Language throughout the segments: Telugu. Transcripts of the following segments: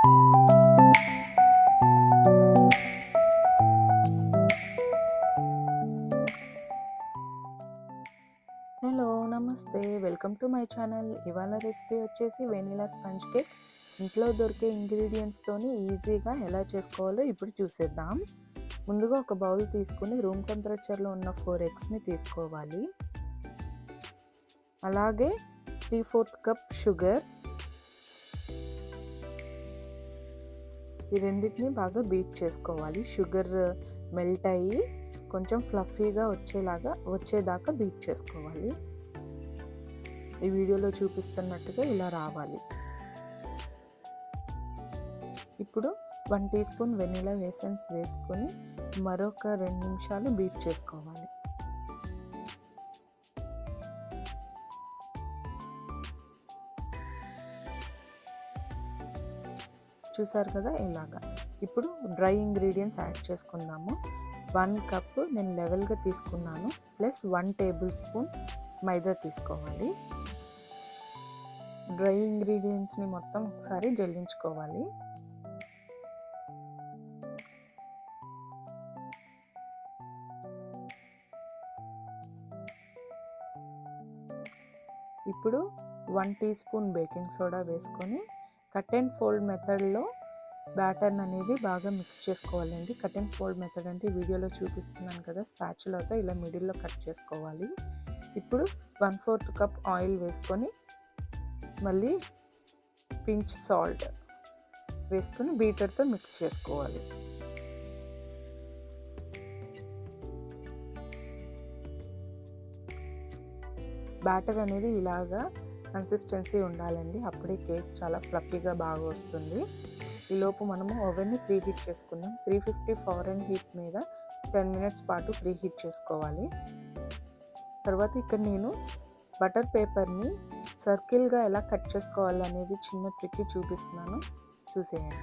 హలో నమస్తే, వెల్కమ్ టు మై ఛానల్. ఇవాళ రెసిపీ వచ్చేసి వెనిలా స్పంజ్ కేక్. ఇంట్లో దొరికే ఇంగ్రీడియంట్స్తోని ఈజీగా ఎలా చేసుకోవాలో ఇప్పుడు చూసేద్దాం. ముందుగా ఒక బౌల్ తీసుకుని రూమ్ టెంపరేచర్లో ఉన్న 4 ఎగ్స్ని తీసుకోవాలి. అలాగే 3/4 కప్ షుగర్, ఈ రెండింటిని బాగా బీట్ చేసుకోవాలి. షుగర్ మెల్ట్ అయ్యి కొంచెం ఫ్లఫీగా వచ్చేదాకా బీట్ చేసుకోవాలి. ఈ వీడియోలో చూపిస్తున్నట్టుగా ఇలా రావాలి. ఇప్పుడు 1 టీ స్పూన్ వెనిలా ఎసెన్స్ వేసుకొని మరొక 2 నిమిషాలు బీట్ చేసుకోవాలి. చూసారు కదా ఇలాగా. ఇప్పుడు డ్రై ఇంగ్రీడియంట్స్ యాడ్ చేసుకుందాము. 1 కప్ నేను లెవెల్గా తీసుకున్నాను, ప్లస్ 1 టేబుల్ స్పూన్ మైదా తీసుకోవాలి. డ్రై ఇంగ్రీడియంట్స్ని మొత్తం ఒకసారి జల్లించుకోవాలి. ఇప్పుడు 1 టీ స్పూన్ బేకింగ్ సోడా వేసుకొని కట్ అండ్ ఫోల్డ్ మెథడ్లో బ్యాటర్ని అనేది బాగా మిక్స్ చేసుకోవాలండి. కట్ అండ్ ఫోల్డ్ మెథడ్ అంటే వీడియోలో చూపిస్తున్నాను కదా, స్పాచులాతో ఇలా మిడిల్లో కట్ చేసుకోవాలి. ఇప్పుడు 1/4 కప్ ఆయిల్ వేసుకొని మళ్ళీ పించ్ సాల్ట్ వేసుకొని బీటర్తో మిక్స్ చేసుకోవాలి. బ్యాటర్ అనేది ఇలాగా కన్సిస్టెన్సీ ఉండాలండి, అప్పుడే కేక్ చాలా ఫ్లఫీగా బాగా వస్తుంది. ఈలోపు మనము ఓవెన్ని ప్రీహీట్ చేసుకుందాం. 350 ఫారెన్హీట్ మీద 10 మినిట్స్ పాటు ప్రీహీట్ చేసుకోవాలి. తర్వాత ఇక్కడ నేను బటర్ పేపర్ని సర్కిల్గా ఎలా కట్ చేసుకోవాలనేది చిన్న ట్రిక్ చూపిస్తున్నాను, చూసేయండి.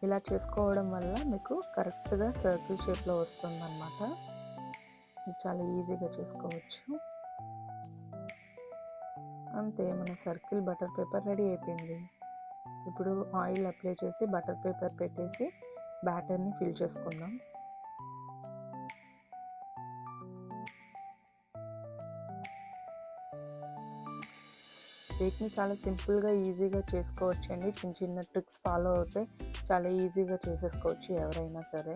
ఇలా చేసుకోవడం వల్ల మీకు కరెక్ట్గా సర్కిల్ షేప్లో వస్తుందన్నమాట. ఇది చాలా ఈజీగా చేసుకోవచ్చు. అంతే, మన సర్కిల్ బటర్ పేపర్ రెడీ అయిపోయింది. ఇప్పుడు ఆయిల్ అప్లై చేసి బటర్ పేపర్ పెట్టేసి బ్యాటర్ని ఫిల్ చేసుకుందాం. కేక్ని చాలా సింపుల్గా ఈజీగా చేసుకోవచ్చు అండి. చిన్న చిన్న ట్రిక్స్ ఫాలో అవుతే చాలా ఈజీగా చేసేసుకోవచ్చు ఎవరైనా సరే.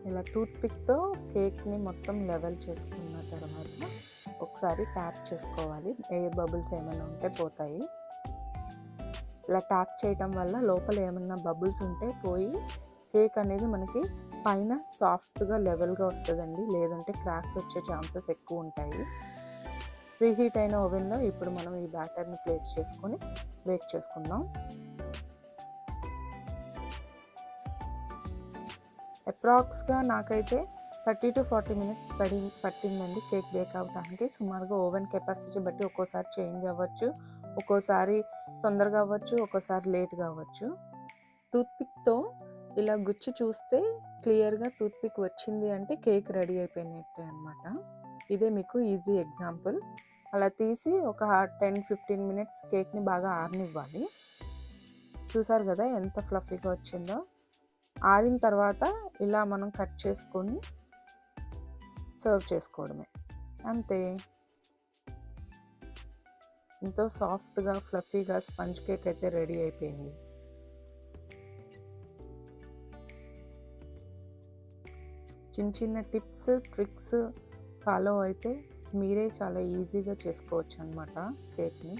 ఇలా టూత్ పిక్తో కేక్ని మొత్తం లెవెల్ చేసుకున్న తర్వాత ఒకసారి ట్యాప్ చేసుకోవాలి. ఎయిర్ బబుల్స్ ఏమైనా ఉంటే పోతాయి. ఇలా ట్యాప్ చేయటం వల్ల లోపల ఏమైనా బబుల్స్ ఉంటే పోయి కేక్ అనేది మనకి పైన సాఫ్ట్గా లెవెల్గా వస్తుందండి, లేదంటే క్రాక్స్ వచ్చే ఛాన్సెస్ ఎక్కువ ఉంటాయి. ప్రీహీట్ అయిన ఓవెన్లో ఇప్పుడు మనం ఈ బ్యాటర్ని ప్లేస్ చేసుకొని బేక్ చేసుకుందాం. అప్రాక్స్గా నాకైతే 30 to 40 మినిట్స్ పట్టిందండి కేక్ బేక్ అవ్వడానికి. సుమారుగా ఓవెన్ కెపాసిటీ బట్టి ఒక్కోసారి చేంజ్ అవ్వచ్చు, ఒక్కోసారి తొందరగా అవ్వచ్చు, ఒక్కోసారి లేట్గా అవ్వచ్చు. టూత్పిక్తో ఇలా గుచ్చి చూస్తే క్లియర్గా టూత్పిక్ వచ్చింది అంటే కేక్ రెడీ అయిపోయినట్టే అనమాట. ఇదే మీకు ఈజీ ఎగ్జాంపుల్. అలా తీసి ఒక 10-15 మినిట్స్ కేక్ని బాగా ఆరనివ్వాలి. చూసారు కదా ఎంత ఫ్లఫీగా వచ్చిందో. ఆరిన తర్వాత ఇలా మనం కట్ చేసుకొని సర్వ్ చేసుకోవడమే, అంతే. ఎంతో సాఫ్ట్గా ఫ్లఫీగా స్పంజ్ కేక్ అయితే రెడీ అయిపోయింది. చిన్న చిన్న టిప్స్ ట్రిక్స్ ఫాలో అయితే మీరే చాలా ఈజీగా చేసుకోవచ్చు అన్నమాట కేక్ని.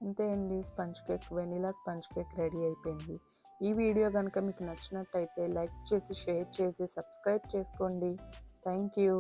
అంతే అండి, sponge cake, vanilla sponge cake ready అయిపోయింది. ఈ వీడియో కనుక మీకు నచ్చినట్టయితే లైక్ చేసి, షేర్ చేసి, సబ్స్క్రైబ్ చేసుకోండి. Thank you.